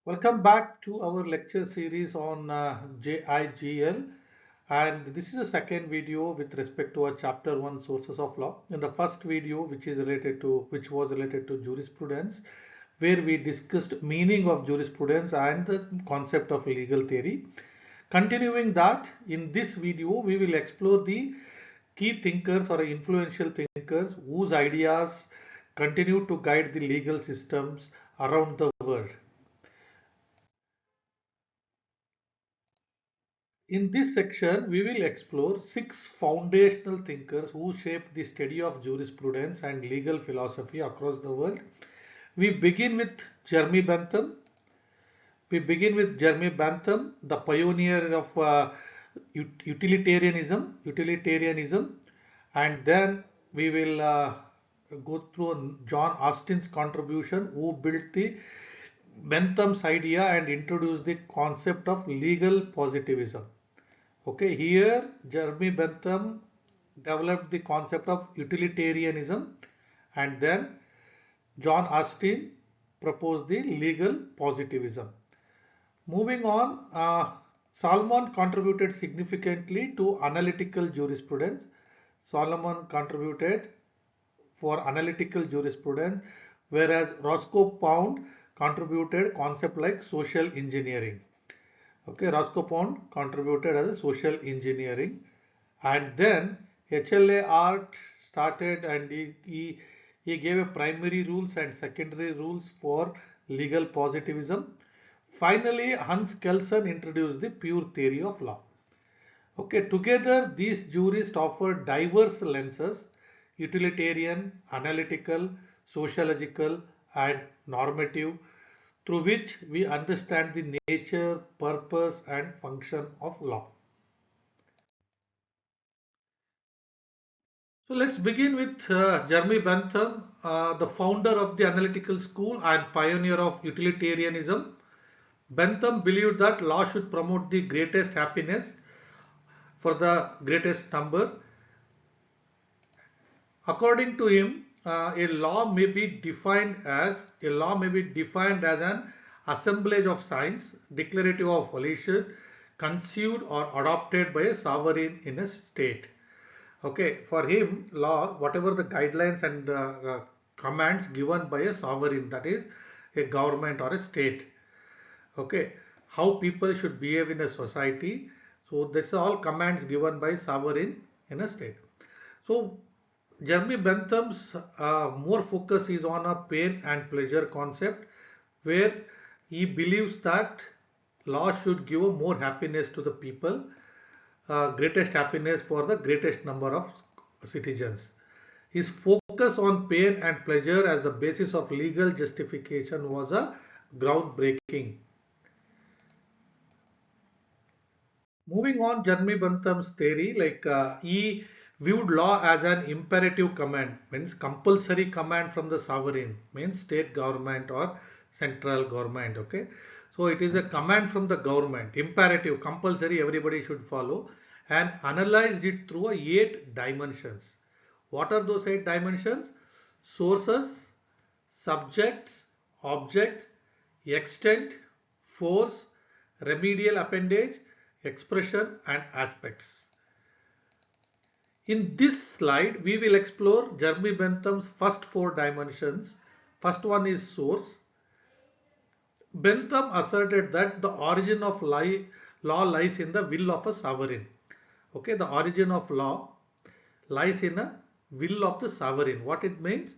Welcome back to our lecture series on JIGL, and this is the second video with respect to our chapter 1 sources of law. In the first video, which was related to jurisprudence, where we discussed meaning of jurisprudence and the concept of legal theory. Continuing that, in this video we will explore the key thinkers or influential thinkers whose ideas continue to guide the legal systems around the world. In this section, we will explore 6 foundational thinkers who shaped the study of jurisprudence and legal philosophy across the world. We begin with Jeremy Bentham. The pioneer of utilitarianism, and then we will go through John Austin's contribution, who built the Bentham's idea and introduced the concept of legal positivism. Okay, here Jeremy Bentham developed the concept of utilitarianism, and then John Austin proposed the legal positivism. Moving on, Solomon contributed significantly to analytical jurisprudence. Solomon contributed for analytical jurisprudence, whereas Roscoe Pound contributed concept like social engineering. Okay, Roscoe Pound contributed as a social engineering, and then H.L.A. Hart started, and he gave a primary rules and secondary rules for legal positivism. Finally, Hans Kelsen introduced the pure theory of law. Okay, together these jurists offer diverse lenses: utilitarian, analytical, sociological, and normative, through which we understand the nature, purpose, and function of law. So let's begin with Jeremy Bentham, the founder of the analytical school and pioneer of utilitarianism. Bentham believed that law should promote the greatest happiness for the greatest number. According to him, a law may be defined as an assemblage of signs declarative of volition conceived or adopted by a sovereign in a state. Okay, for him, law, whatever the guidelines and commands given by a sovereign, that is a government or a state. Okay, how people should behave in a society. So this are all commands given by sovereign in a state. So Jeremy Bentham's more focus is on a pain and pleasure concept, where he believes that law should give more happiness to the people, greatest happiness for the greatest number of citizens. His focus on pain and pleasure as the basis of legal justification was a groundbreaking. Moving on, Jeremy Bentham's theory, he viewed law as an imperative command, means compulsory command from the sovereign, means state government or central government. Okay, so it is a command from the government, imperative, compulsory, everybody should follow, and analyzed it through 8 dimensions. What are those 8 dimensions? Sources, subjects, objects, extent, force, remedial appendage, expression, and aspects. In this slide, we will explore Jeremy Bentham's first 4 dimensions. First one is source. Bentham asserted that the origin of law lies in the will of a sovereign. Okay, the origin of law lies in a will of the sovereign. What it means?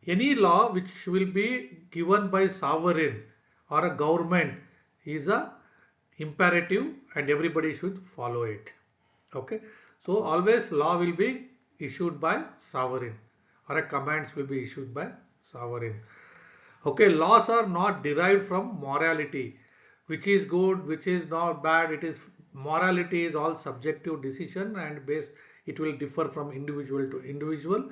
Any law which will be given by sovereign or a government is a imperative, and everybody should follow it. Okay, so always law will be issued by sovereign, or a commands will be issued by sovereign. Okay, laws are not derived from morality, which is good, which is not bad. It is morality is all subjective decision, and based it will differ from individual to individual,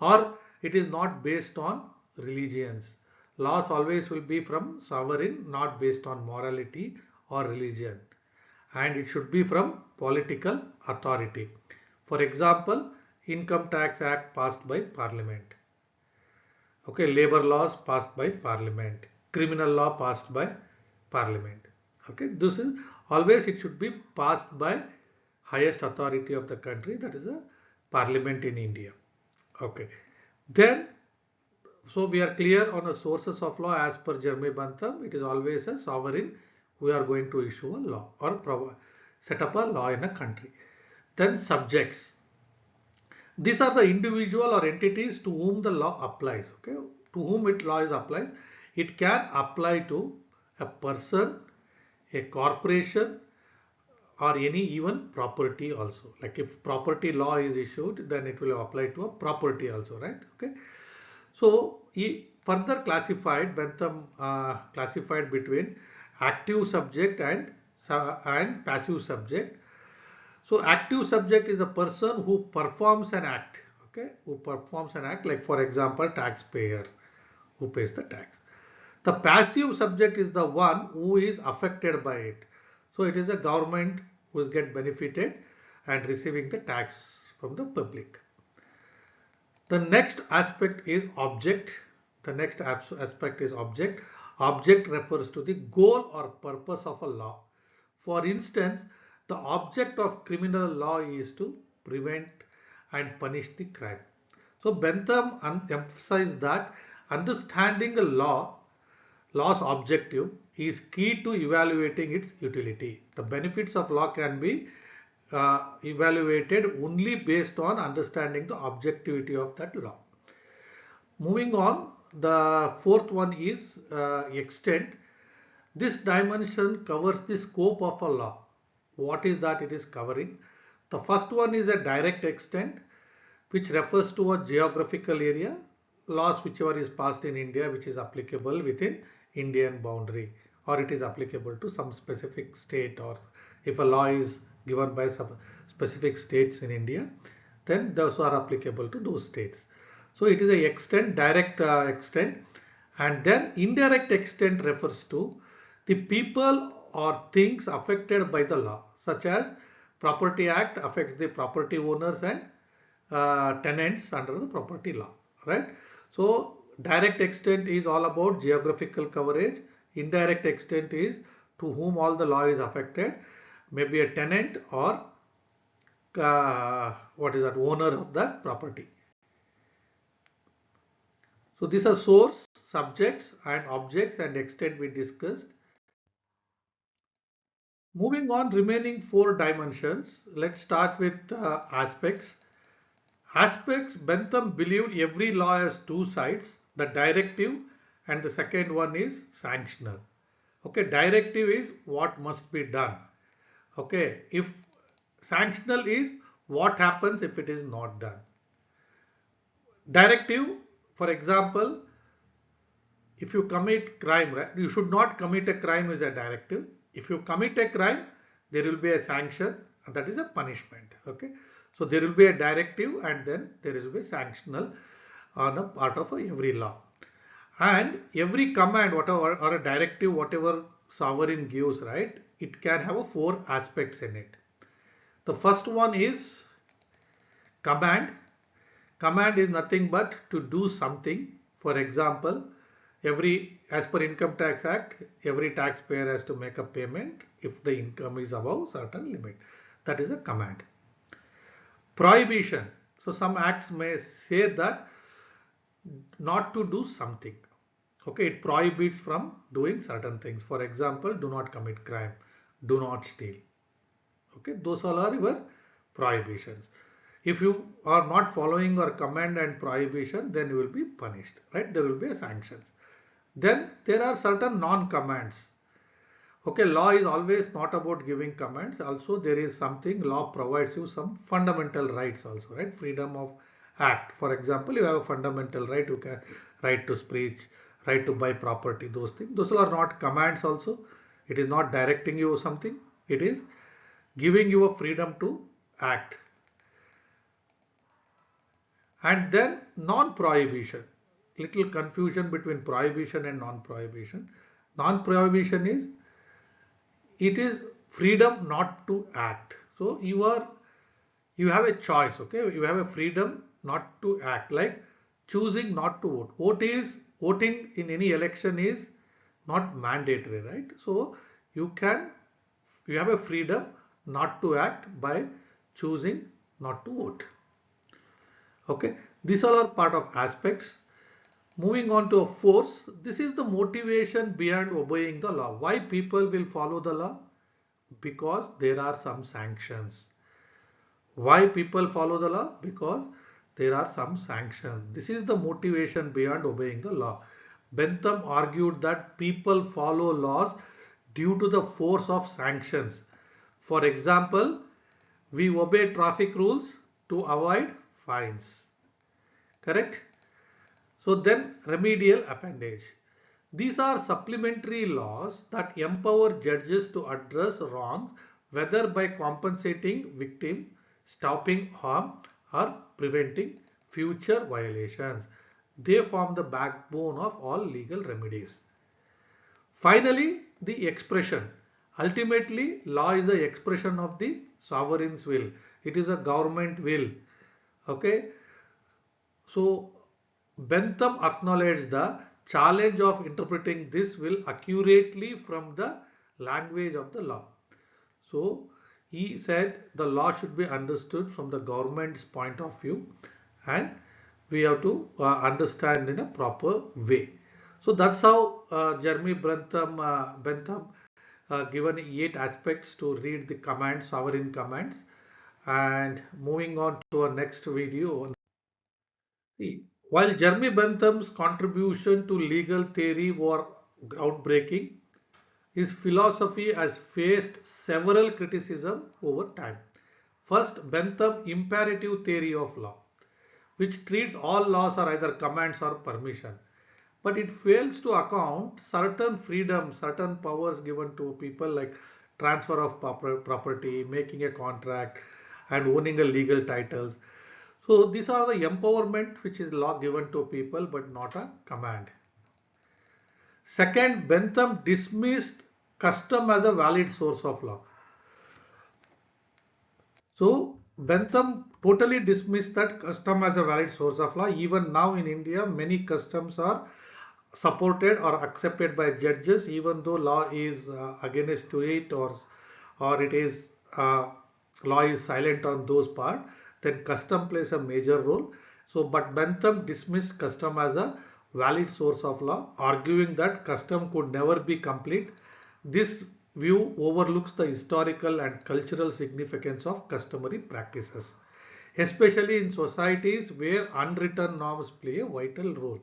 or it is not based on religions. Laws always will be from sovereign, not based on morality or religion, and it should be from political authority. For example, Income Tax Act passed by Parliament. Okay, labor laws passed by Parliament. criminal law passed by Parliament. Okay, this is always, it should be passed by highest authority of the country, that is the Parliament in India. Okay, then so we are clear on the sources of law as per Jeremy Bentham. It is always a sovereign who are going to issue a law or set up a law in a country. Then subjects. These are the individual or entities to whom the law applies. Okay, to whom it law is applies. It can apply to a person, a corporation, or any even property also. Like if property law is issued, then it will apply to a property also, right? Okay. So he further classified, Bentham classified between active subject and passive subject. So active subject is a person who performs an act, okay, who performs an act, like for example taxpayer who pays the tax. The passive subject is the one who is affected by it. So it is a government who is get benefited and receiving the tax from the public. The next aspect is object. The next aspect is object. Object refers to the goal or purpose of a law. For instance, the object of criminal law is to prevent and punish the crime. So Bentham emphasized that understanding a law's objective is key to evaluating its utility. The benefits of law can be evaluated only based on understanding the objectivity of that law. Moving on, the fourth one is extent. This dimension covers the scope of a law. What is that it is covering? The first one is a direct extent, which refers to a geographical area, laws whichever is passed in India which is applicable within Indian boundary, or it is applicable to some specific state, or if a law is given by some specific states in India, then those are applicable to those states. So it is a extent, direct extent, and then indirect extent refers to the people or things affected by the law, such as Property Act affects the property owners and tenants under the property law, right? So direct extent is all about geographical coverage. Indirect extent is to whom all the law is affected, maybe a tenant or what is that, owner of that property. So these are source, subjects and objects and extent we discussed. Moving on, remaining four dimensions, let's start with aspects. Aspects, Bentham believed every law has two sides, the directive and the second one is sanctional. Okay, directive is what must be done. Okay, if sanctional is what happens if it is not done. Directive, for example, if you commit crime, right, you should not commit a crime is a directive. If you commit a crime, there will be a sanction, and that is a punishment. Okay, so there will be a directive and then there will be sanctional on a part of every law. And every command, whatever, or a directive, whatever sovereign gives, right, it can have four aspects in it. The first one is command. Command is nothing but to do something. For example, as per Income Tax Act, every taxpayer has to make a payment if the income is above certain limit. That is a command. Prohibition. So some acts may say that not to do something. Okay, it prohibits from doing certain things. For example, do not commit crime, do not steal. Okay, those all are your prohibitions. If you are not following your command and prohibition, then you will be punished, right? There will be sanctions. Then there are certain non-commands. Okay, law is always not about giving commands. Also, there is something, law provides you some fundamental rights also, right? Freedom of act. For example, you have a fundamental right, you can right to speech, right to buy property, those things. Those are not commands also. It is not directing you something. It is giving you a freedom to act. And then non-prohibition. Little confusion between prohibition and non-prohibition. Non-prohibition is, it is freedom not to act. So you have a choice, okay? You have a freedom not to act, like choosing not to vote. Voting in any election is not mandatory, right? So you have a freedom not to act by choosing not to vote. Okay, these all are part of aspects. Moving on to force, this is the motivation behind obeying the law. Why people will follow the law? Because there are some sanctions. Why people follow the law? Because there are some sanctions. This is the motivation behind obeying the law. Bentham argued that people follow laws due to the force of sanctions. For example, we obey traffic rules to avoid fines. Correct? So then remedial appendage. These are supplementary laws that empower judges to address wrongs, whether by compensating victim, stopping harm, or preventing future violations. They form the backbone of all legal remedies. Finally, the expression. Ultimately, law is the expression of the sovereign's will. It is a government will. Okay. So Bentham acknowledged the challenge of interpreting this will accurately from the language of the law. So he said the law should be understood from the government's point of view, and we have to understand in a proper way. So that's how Jeremy Bentham given 8 aspects to read the commands, sovereign commands. And moving on to our next video. See, while Jeremy Bentham's contribution to legal theory were groundbreaking, his philosophy has faced several criticisms over time. First, Bentham's imperative theory of law, which treats all laws are either commands or permission. But it fails to account certain freedoms, certain powers given to people like transfer of property, making a contract, and owning a legal titles. So these are the empowerment which is law given to people but not a command. Second, Bentham dismissed custom as a valid source of law. So Bentham totally dismissed that custom as a valid source of law. Even now in India, many customs are supported or accepted by judges, even though law is against to it, or it is law is silent on those part, then custom plays a major role. So but Bentham dismissed custom as a valid source of law, arguing that custom could never be complete. This view overlooks the historical and cultural significance of customary practices, especially in societies where unwritten norms play a vital role.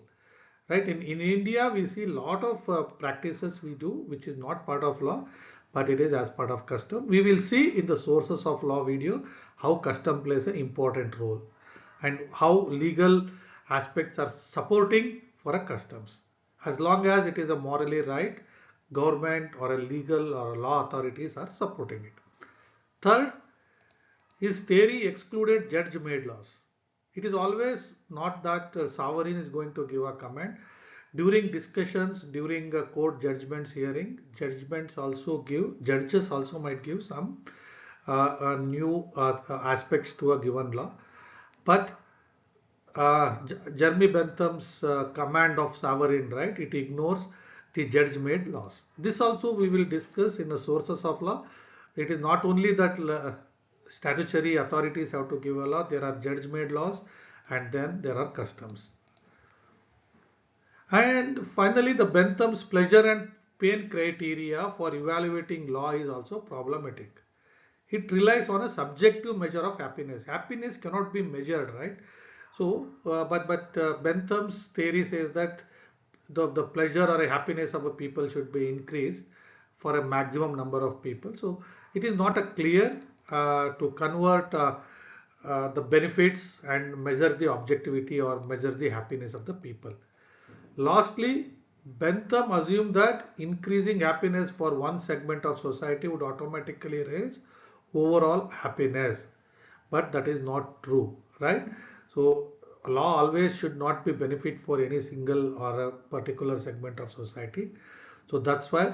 Right, in India we see a lot of practices we do which is not part of law, but it is as part of custom. We will see in the sources of law video how custom plays an important role and how legal aspects are supporting for a customs. As long as it is a morally right, government or a legal or a law authorities are supporting it. Third, his theory excluded judge-made laws. It is always not that sovereign is going to give a command. During discussions, during a court judgments hearing, judges also might give some new aspects to a given law. But Jeremy Bentham's command of sovereign right, it ignores the judge-made laws. This also we will discuss in the sources of law. It is not only that statutory authorities have to give a law, there are judge-made laws, and then there are customs. And finally, the Bentham's pleasure and pain criteria for evaluating law is also problematic. It relies on a subjective measure of happiness. Happiness cannot be measured, right? So, but Bentham's theory says that the pleasure or a happiness of a people should be increased for a maximum number of people. So, it is not a clear to convert the benefits and measure the objectivity or measure the happiness of the people. Lastly, Bentham assumed that increasing happiness for one segment of society would automatically raise overall happiness, but that is not true, right? So law always should not be benefit for any single or a particular segment of society. So that's why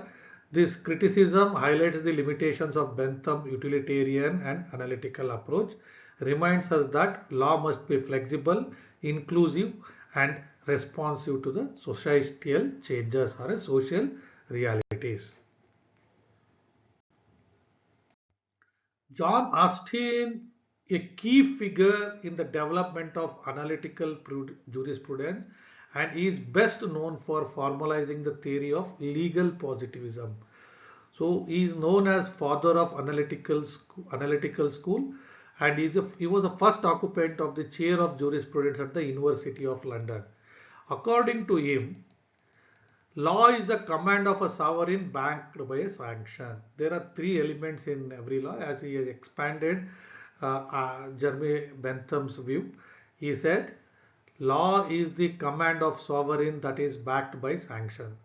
this criticism highlights the limitations of Bentham's utilitarian and analytical approach, reminds us that law must be flexible, inclusive, and responsive to the societal changes or a social realities. John Austin, a key figure in the development of analytical jurisprudence, and he is best known for formalizing the theory of legal positivism. So he is known as father of analytical school, and he was the first occupant of the chair of jurisprudence at the University of London. According to him, law is a command of a sovereign backed by a sanction. There are three elements in every law, as he has expanded Jeremy Bentham's view. He said, law is the command of sovereign that is backed by sanction.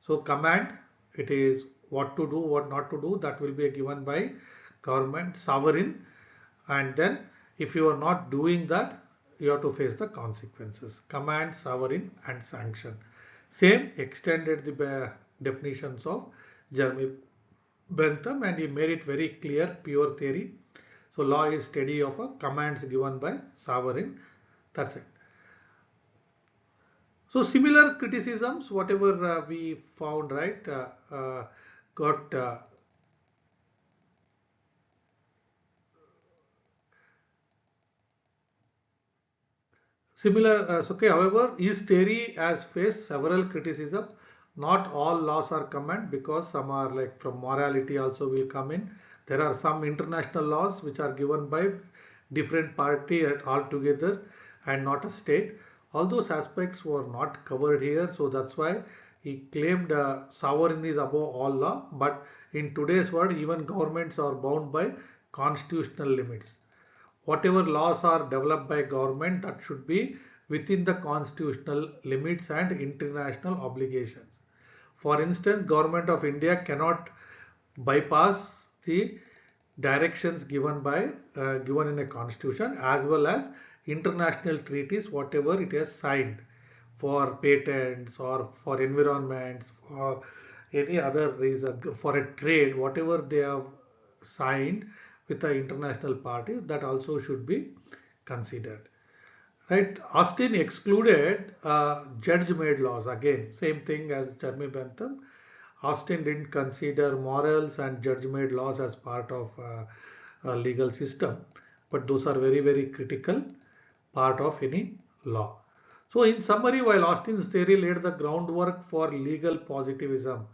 So command, it is what to do, what not to do, that will be given by government, sovereign, and then if you are not doing that, you have to face the consequences. Command, sovereign, and sanction. Same extended the definitions of Jeremy Bentham, and he made it very clear, pure theory. So law is study of a commands given by sovereign. That's it. So similar criticisms, whatever we found, right, got similar. Okay, however, his theory has faced several criticisms. Not all laws are command, because some are like from morality also will come in. There are some international laws which are given by different party altogether and not a state. All those aspects were not covered here, so that's why he claimed sovereign is above all law. But in today's world, even governments are bound by constitutional limits. Whatever laws are developed by government, that should be within the constitutional limits and international obligations. For instance, government of India cannot bypass the directions given by given in a constitution, as well as international treaties whatever it has signed for patents or for environments, for any other reason, for a trade, whatever they have signed with the international parties, that also should be considered. Right? Austin excluded judge-made laws. Again, same thing as Jeremy Bentham. Austin didn't consider morals and judge-made laws as part of a legal system, but those are very, very critical part of any law. So in summary, while Austin's theory laid the groundwork for legal positivism,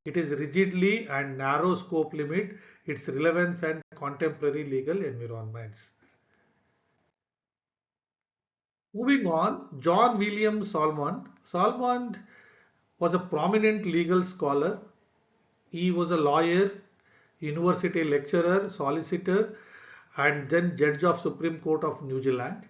it is rigidly and narrow scope limit its relevance and contemporary legal environments. Moving on, John William Salmond. Salmond was a prominent legal scholar. He was a lawyer, university lecturer, solicitor, and then judge of Supreme Court of New Zealand.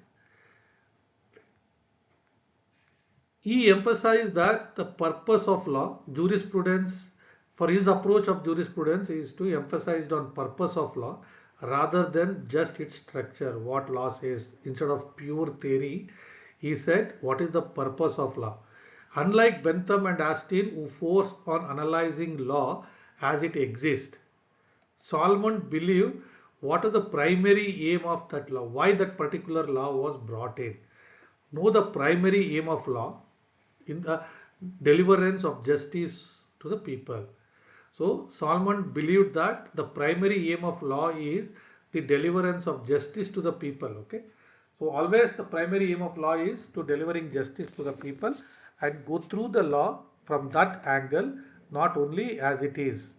He emphasized that the purpose of law, jurisprudence, for his approach of jurisprudence is to emphasize on purpose of law rather than just its structure, what law says. Instead of pure theory, he said, what is the purpose of law? Unlike Bentham and Austin, who forced on analyzing law as it exists, Salmond believed what is the primary aim of that law, why that particular law was brought in. Know the primary aim of law in the deliverance of justice to the people. So Salmond believed that the primary aim of law is the deliverance of justice to the people. Okay. So always the primary aim of law is to delivering justice to the people, and go through the law from that angle, not only as it is.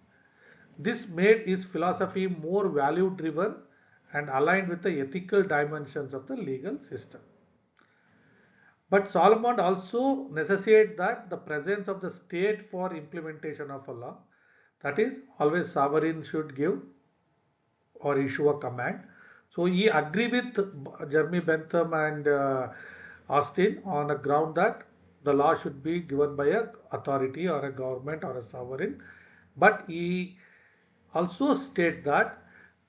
This made his philosophy more value driven and aligned with the ethical dimensions of the legal system. But Salmond also necessitates that the presence of the state for implementation of a law, that is, always sovereign should give or issue a command. So he agreed with Jeremy Bentham and Austin on a ground that the law should be given by a authority or a government or a sovereign. But he also state that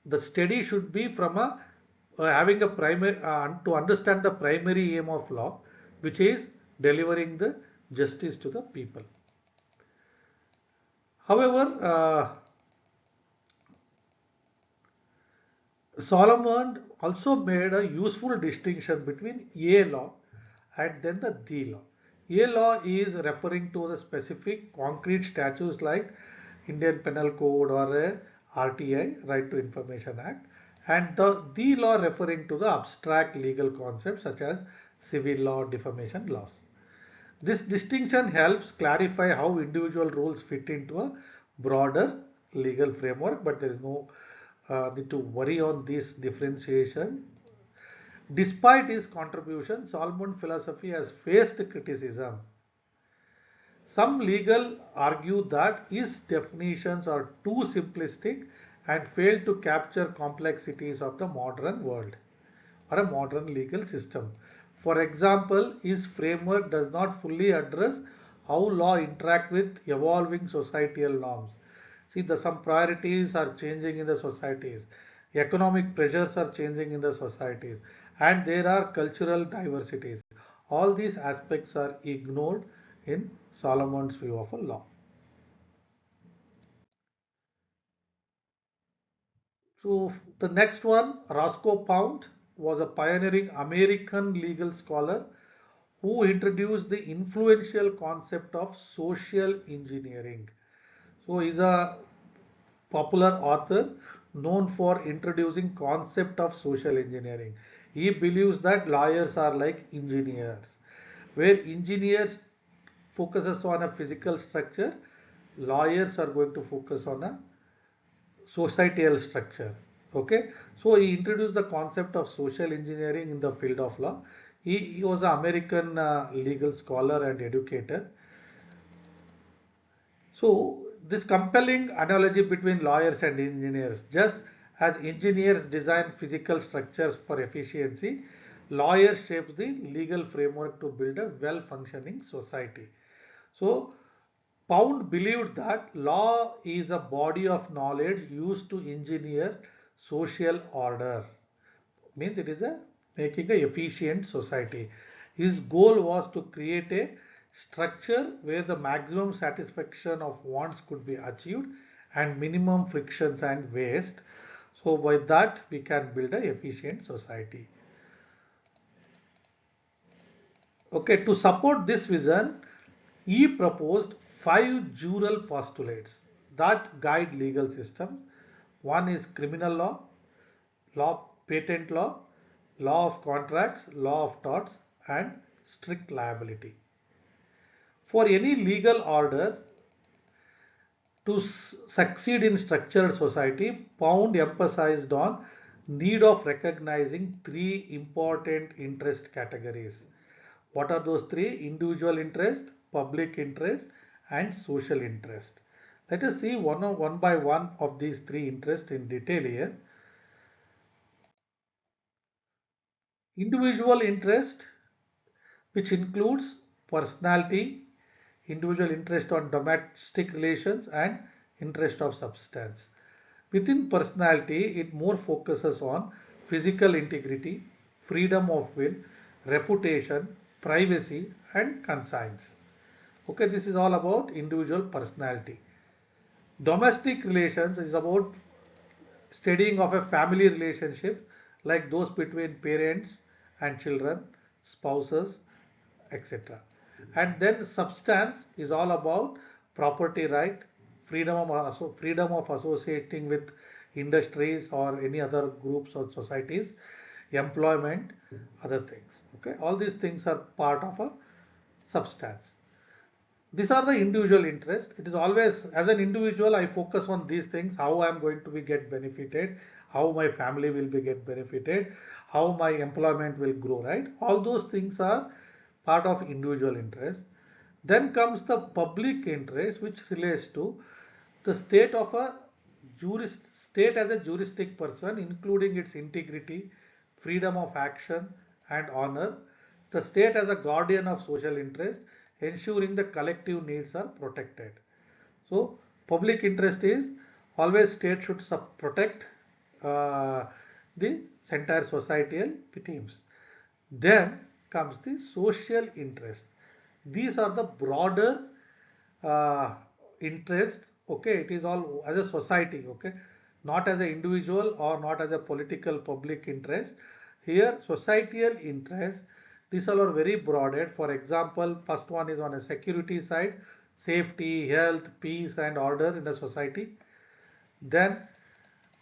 the study should be from a having a primary to understand the primary aim of law, which is delivering the justice to the people. However, Salmond also made a useful distinction between a law and then the law. A law is referring to the specific concrete statutes like Indian Penal Code or a RTI, Right to Information Act, and the law referring to the abstract legal concepts such as civil law, defamation laws. This distinction helps clarify how individual rules fit into a broader legal framework, but there is no need to worry on this differentiation. Despite his contribution, Solomon philosophy has faced criticism. Some legal argue that his definitions are too simplistic and fail to capture complexities of the modern world or a modern legal system. For example, his framework does not fully address how law interact with evolving societal norms. See, some priorities are changing in the societies, economic pressures are changing in the societies, and there are cultural diversities. All these aspects are ignored in Solomon's view of a law. So the next one, Roscoe Pound, was a pioneering American legal scholar who introduced the influential concept of social engineering. So he's a popular author known for introducing concept of social engineering. He believes that lawyers are like engineers, where engineers focuses on a physical structure, lawyers are going to focus on a societal structure. Okay, so he introduced the concept of social engineering in the field of law. He was an American legal scholar and educator. So this compelling analogy between lawyers and engineers, just as engineers design physical structures for efficiency, lawyers shape the legal framework to build a well-functioning society. So Pound believed that law is a body of knowledge used to engineer social order. Means it is a making a efficient society. His goal was to create a structure where the maximum satisfaction of wants could be achieved and minimum frictions and waste. So by that we can build a efficient society. Okay, to support this vision, he proposed 5 jural postulates that guide legal system. One is criminal law, patent law, law of contracts, law of torts, and strict liability. For any legal order to succeed in structured society, Pound emphasized on need of recognizing three important interest categories. What are those three? Individual interest, public interest, and social interest. Let us see one by one of these three interests in detail here. Individual interest, which includes personality, individual interest on domestic relations, and interest of substance. Within personality, it more focuses on physical integrity, freedom of will, reputation, privacy, and conscience. Okay, this is all about individual personality. Domestic relations is about studying of a family relationship like those between parents and children, spouses, etc. And then substance is all about property right, freedom of associating with industries or any other groups or societies, employment, other things. Okay, all these things are part of a substance. These are the individual interest. It is always, as an individual, I focus on these things, how I am going to be get benefited, how my family will be get benefited, how my employment will grow, right? All those things are part of individual interest. Then comes the public interest, which relates to the state of a state as a juristic person, including its integrity, freedom of action, and honor. The state as a guardian of social interest, ensuring the collective needs are protected. So, public interest is always state should protect uh, the entire societal teams. Then comes the social interest. These are the broader uh, interests. Okay, it is all as a society. Okay, not as an individual or not as a political public interest. Here, societal interest These all are very broad. For example, first one is on a security side, safety, health, peace and order in the society. Then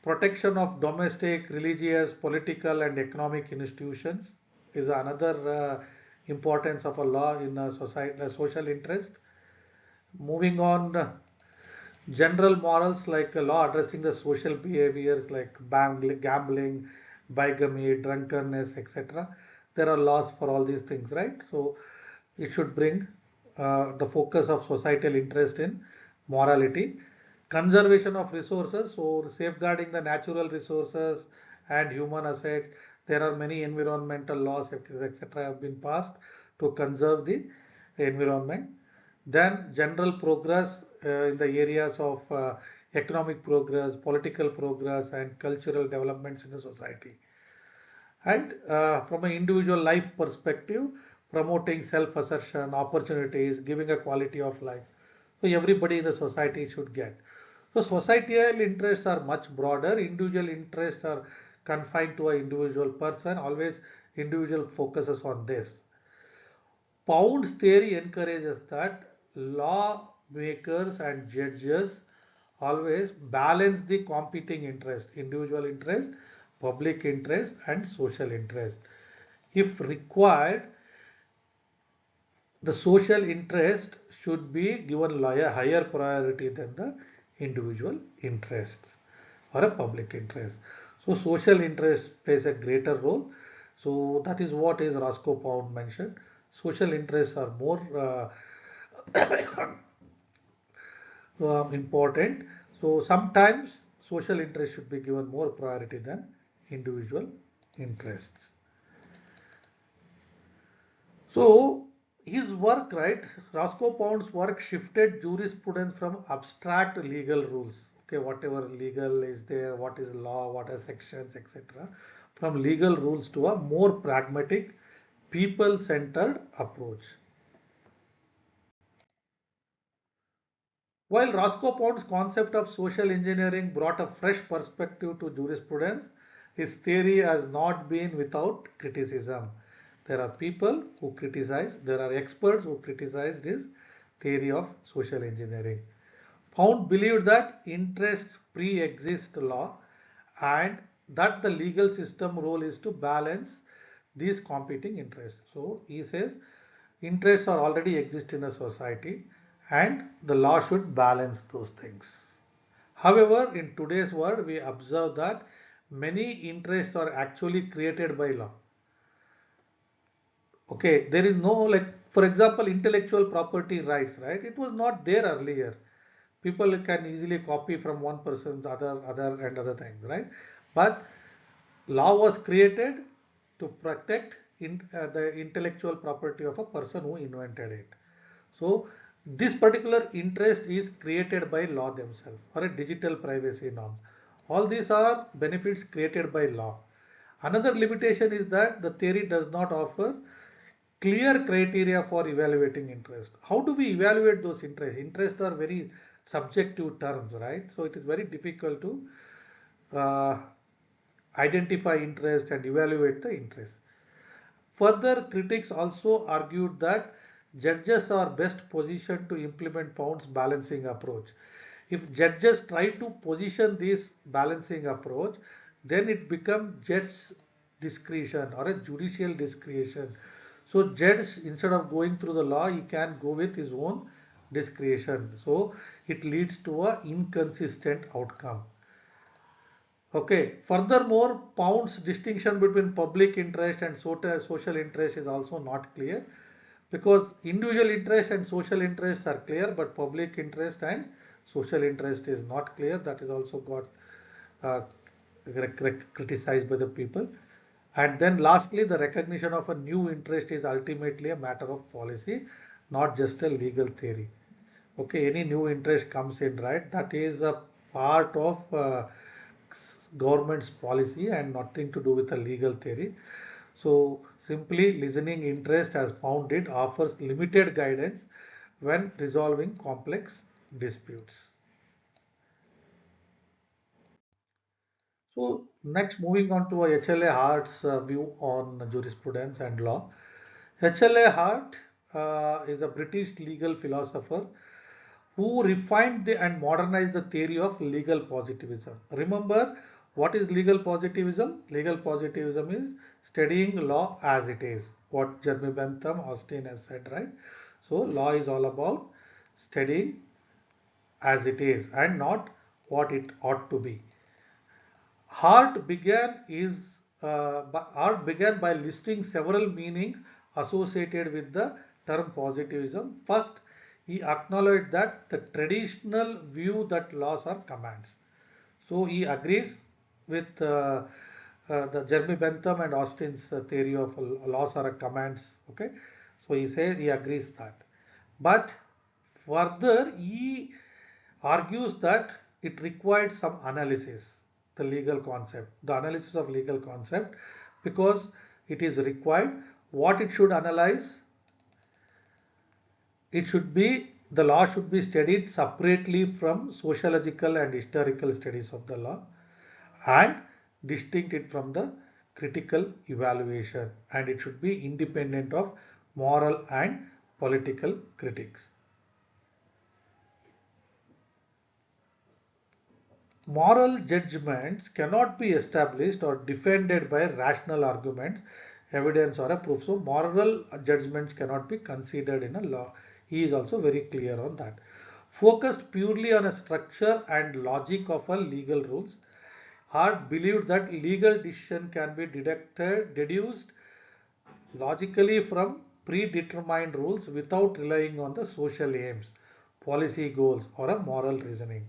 protection of domestic, religious, political and economic institutions is another importance of a law in a society, a social interest. Moving on, general morals like a law addressing the social behaviors like gambling, bigamy, drunkenness, etc. There are laws for all these things, right? So it should bring the focus of societal interest in morality. Conservation of resources, so safeguarding the natural resources and human assets. There are many environmental laws, etc., have been passed to conserve the environment. Then general progress in the areas of economic progress, political progress, and cultural developments in the society. And from an individual life perspective, promoting self-assertion, opportunities, giving a quality of life. So everybody in the society should get. So societal interests are much broader. Individual interests are confined to an individual person. Always individual focuses on this. Pound's theory encourages that lawmakers and judges always balance the competing interest, individual interest, public interest, and social interest. If required, the social interest should be given a higher priority than the individual interests or a public interest. So social interest plays a greater role. So that is what is Roscoe Pound mentioned. Social interests are more important. So sometimes social interest should be given more priority than individual interests. So his work, right, Roscoe Pound's work shifted jurisprudence from abstract legal rules. Okay, whatever legal is there, what is law, what are sections, etc., from legal rules to a more pragmatic, people-centered approach. While Roscoe Pound's concept of social engineering brought a fresh perspective to jurisprudence, his theory has not been without criticism. There are people who criticize, there are experts who criticized his theory of social engineering. Pound believed that interests pre-exist law and that the legal system role is to balance these competing interests. So he says interests are already exist in a society and the law should balance those things. However, in today's world, we observe that many interests are actually created by law. Okay, there is no, like, for example, intellectual property rights, right? It was not there earlier. People can easily copy from one person's other things, right? But law was created to protect the intellectual property of a person who invented it. So this particular interest is created by law themselves or a digital privacy norm. All these are benefits created by law. Another limitation is that the theory does not offer clear criteria for evaluating interest. How do we evaluate those interests? Interests are very subjective terms, right? So it is very difficult to uh, identify interest and evaluate the interest. Further, critics also argued that judges are best positioned to implement Pound's balancing approach. If judges try to position this balancing approach, then it becomes judge's discretion or a judicial discretion. So judge, instead of going through the law, he can go with his own discretion. So it leads to a inconsistent outcome. Okay. Furthermore, Pound's distinction between public interest and social interest is also not clear because individual interest and social interests are clear, but public interest and social interest is not clear. That is also got uh, criticized by the people. And then lastly, the recognition of a new interest is ultimately a matter of policy, not just a legal theory. Okay, any new interest comes in, right? That is a part of government's policy and nothing to do with a legal theory. So simply listening interest as Pound did offers limited guidance when resolving complex disputes. So next moving on to H.L.A. Hart's view on jurisprudence and law. H.L.A. Hart is a British legal philosopher who refined and modernized the theory of legal positivism. Remember, what is legal positivism? Legal positivism is studying law as it is. What Jeremy Bentham, Austin has said, right? So, law is all about studying as it is and not what it ought to be. Hart began by listing several meanings associated with the term positivism. First, he acknowledged that the traditional view that laws are commands. So he agrees with the Jeremy Bentham and Austin's theory of laws are commands. Okay, so he says he agrees that, but further he argues that it required some analysis, the legal concept, the analysis of legal concept, because it is required. What it should analyze, it should be, the law should be studied separately from sociological and historical studies of the law and distinct it from the critical evaluation, and it should be independent of moral and political critics. Moral judgments cannot be established or defended by rational arguments, evidence, or a proof. So, moral judgments cannot be considered in a law. He is also very clear on that. Focused purely on a structure and logic of a legal rules, Hart believed that legal decision can be deduced logically from predetermined rules without relying on the social aims, policy goals, or a moral reasoning.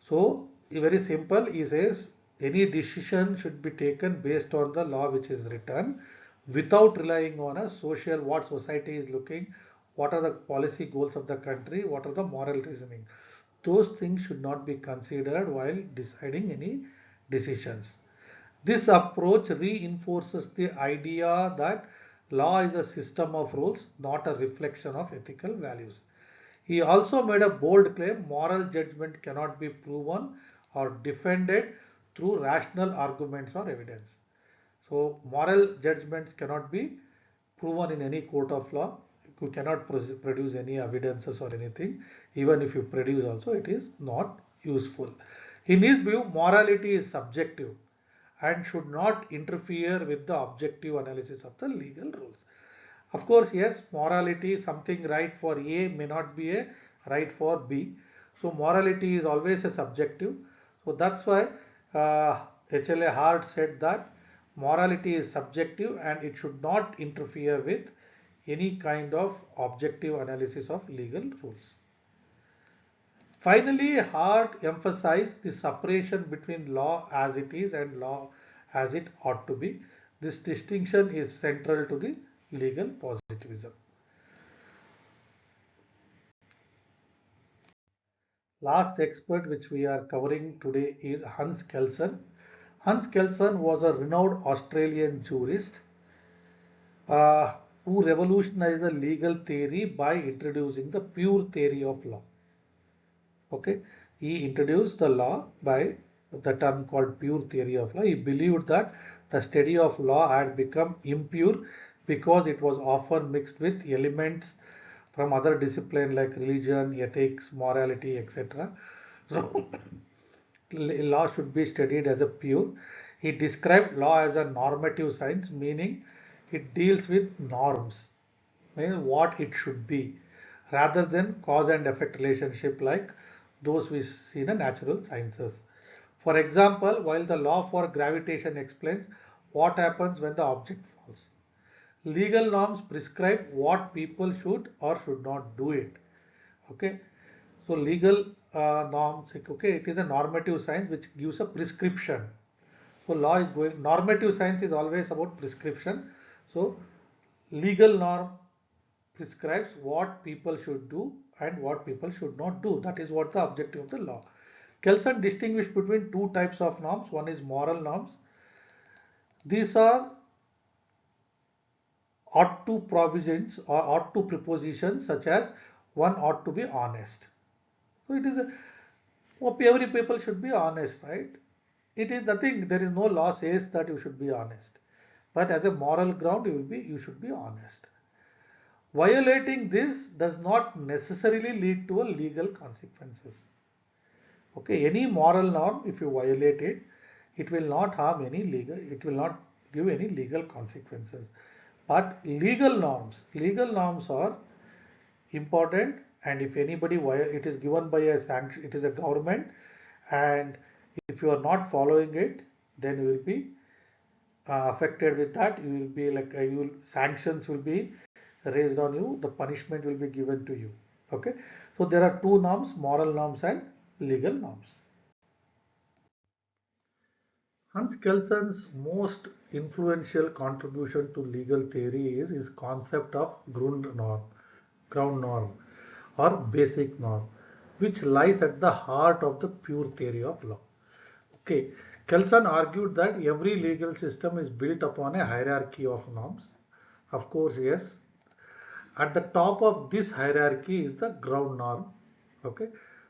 So, very simple, he says any decision should be taken based on the law which is written without relying on a social, what society is looking, what are the policy goals of the country, what are the moral reasoning. Those things should not be considered while deciding any decisions. This approach reinforces the idea that law is a system of rules, not a reflection of ethical values. He also made a bold claim: moral judgment cannot be proven or defended through rational arguments or evidence. So, moral judgments cannot be proven in any court of law. You cannot produce any evidences or anything. Even if you produce also, it is not useful. In his view, morality is subjective and should not interfere with the objective analysis of the legal rules. Of course, yes, morality, something right for A may not be a right for B. So, morality is always a subjective. So, that's why H.L.A. Hart said that morality is subjective and it should not interfere with any kind of objective analysis of legal rules. Finally, Hart emphasized the separation between law as it is and law as it ought to be. This distinction is central to the legal positivism. Last expert which we are covering today is Hans Kelsen. Hans Kelsen was a renowned Australian jurist uh, who revolutionized the legal theory by introducing the pure theory of law. Okay, he introduced the law by the term called pure theory of law. He believed that the study of law had become impure because it was often mixed with elements from other disciplines like religion, ethics, morality, etc. So, law should be studied as a pure. He described law as a normative science, meaning it deals with norms, means what it should be, rather than cause and effect relationship like those we see in the natural sciences. For example, while the law for gravitation explains what happens when the object falls, legal norms prescribe what people should or should not do it. Okay, so legal norms, okay, it is a normative science which gives a prescription. So law is going, normative science is always about prescription. So legal norm prescribes what people should do and what people should not do. That is what the objective of the law. Kelsen distinguished between two types of norms. One is moral norms. These are ought to provisions or ought to prepositions, such as one ought to be honest. So it is a, every people should be honest, right? It is nothing. There is no law says that you should be honest, but as a moral ground, you should be honest. Violating this does not necessarily lead to a legal consequences. Okay, any moral norm, if you violate it, it will not harm any legal, it will not give any legal consequences. But legal norms are important, and if anybody, it is given by a sanction, it is a government, and if you are not following it, then you will be affected with that. You will be like, sanctions will be raised on you, the punishment will be given to you. Okay, so there are two norms, moral norms and legal norms. Hans Kelsen's most influential contribution to legal theory is his concept of ground norm or basic norm, which lies at the heart of the pure theory of law. Okay, Kelsen argued that every legal system is built upon a hierarchy of norms. Of course, yes. At the top of this hierarchy is the ground norm. Okay,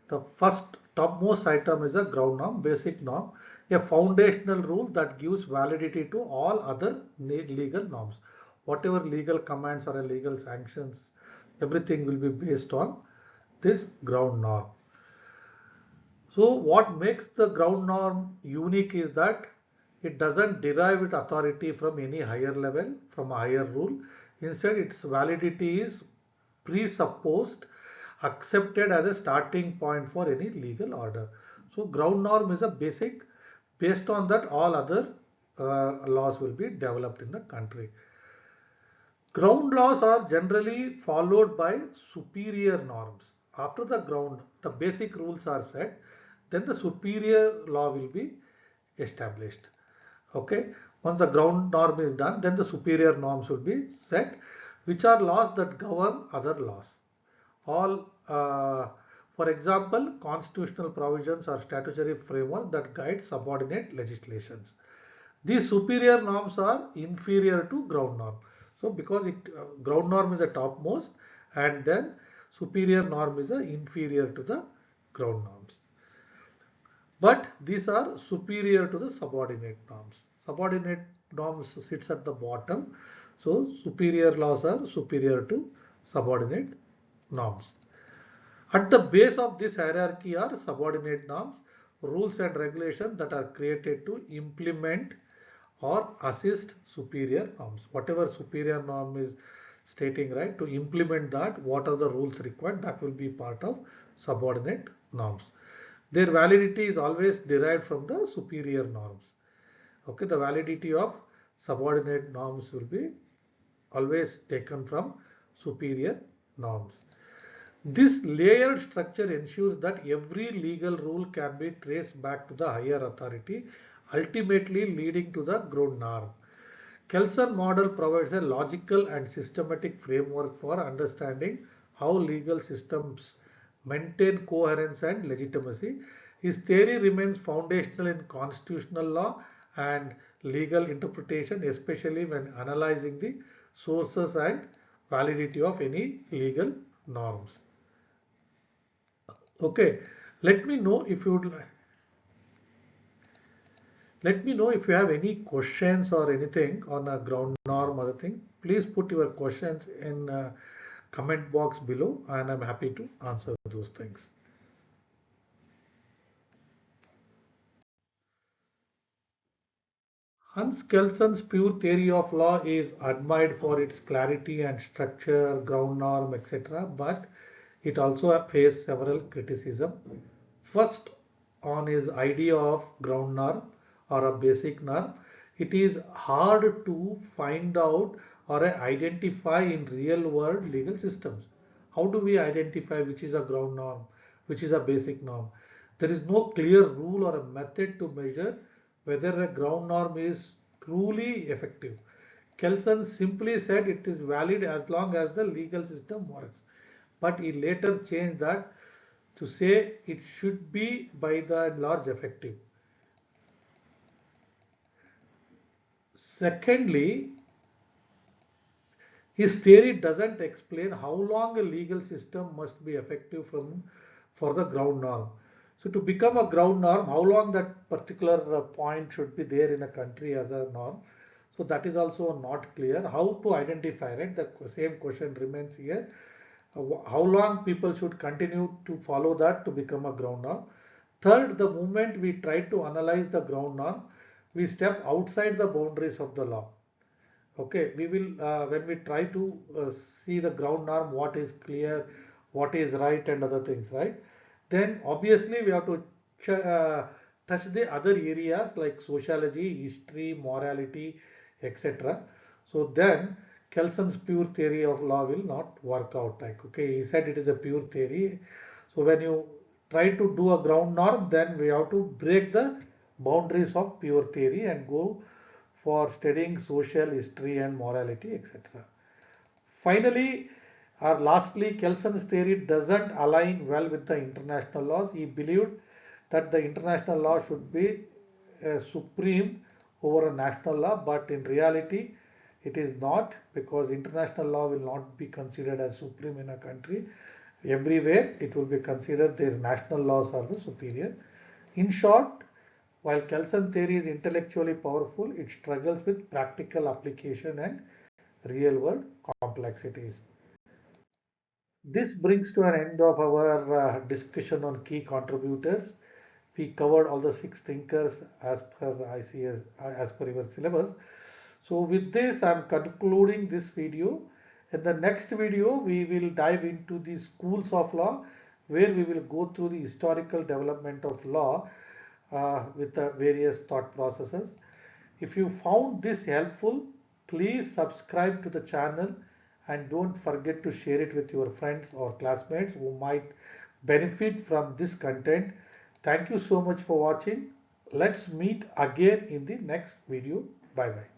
the first topmost item is a ground norm, basic norm, a foundational rule that gives validity to all other legal norms. Whatever legal commands or legal sanctions, everything will be based on this ground norm. So what makes the ground norm unique is that it doesn't derive its authority from any higher level, from a higher rule. Instead, its validity is presupposed, accepted as a starting point for any legal order. So ground norm is a basic, based on that all other laws will be developed in the country. Ground laws are generally followed by superior norms. After the basic rules are set, then the superior law will be established. Okay, once the ground norm is done, then the superior norms will be set, which are laws that govern other laws. All, for example, constitutional provisions or statutory framework that guide subordinate legislations. These superior norms are inferior to ground norm. So because ground norm is the topmost, and then superior norm is inferior to the ground norms. But these are superior to the subordinate norms. Subordinate norms sits at the bottom. So superior laws are superior to subordinate norms. At the base of this hierarchy are subordinate norms, rules and regulations that are created to implement or assist superior norms. Whatever superior norm is stating, right, to implement that, what are the rules required, that will be part of subordinate norms. Their validity is always derived from the superior norms. Okay, the validity of subordinate norms will be always taken from superior norms. This layered structure ensures that every legal rule can be traced back to the higher authority, ultimately leading to the ground norm. Kelsen model provides a logical and systematic framework for understanding how legal systems maintain coherence and legitimacy. His theory remains foundational in constitutional law and legal interpretation, especially when analyzing the sources and validity of any legal norms. Okay, let me know if you would let me know if you have any questions or anything on a ground norm or other thing. Please put your questions in comment box below, and I'm happy to answer those things. Hans Kelsen's pure theory of law is admired for its clarity and structure, ground norm, etc. But it also faced several criticism. First, on his idea of ground norm or a basic norm, it is hard to find out or identify in real world legal systems. How do we identify which is a ground norm, which is a basic norm? There is no clear rule or a method to measure whether a ground norm is truly effective. Kelsen simply said it is valid as long as the legal system works. But he later changed that to say it should be by the and large effective. Secondly, his theory doesn't explain how long a legal system must be effective for the ground norm. So to become a ground norm, how long that particular point should be there in a country as a norm. So that is also not clear. How to identify, right? The same question remains here. How long people should continue to follow that to become a ground norm. Third, the moment we try to analyze the ground norm, we step outside the boundaries of the law. Okay, we will when we try to see the ground norm, what is clear, what is right, and other things, right? Then obviously we have to touch the other areas like sociology, history, morality, etc. So then Kelsen's pure theory of law will not work out. Like, okay, he said it is a pure theory. So when you try to do a ground norm, then we have to break the boundaries of pure theory and go for studying social history and morality, etc. Finally, or lastly, Kelsen's theory doesn't align well with the international laws. He believed that the international law should be supreme over a national law, but in reality, it is not, because international law will not be considered as supreme in a country. Everywhere, it will be considered their national laws are the superior. In short, while Kelsen theory is intellectually powerful, it struggles with practical application and real world complexities. This brings to an end of our discussion on key contributors. We covered all the 6 thinkers as per ICS, as per your syllabus. So with this, I'm concluding this video. In the next video, we will dive into the schools of law, where we will go through the historical development of law with the various thought processes. If you found this helpful, please subscribe to the channel and don't forget to share it with your friends or classmates who might benefit from this content. Thank you so much for watching. Let's meet again in the next video. Bye bye.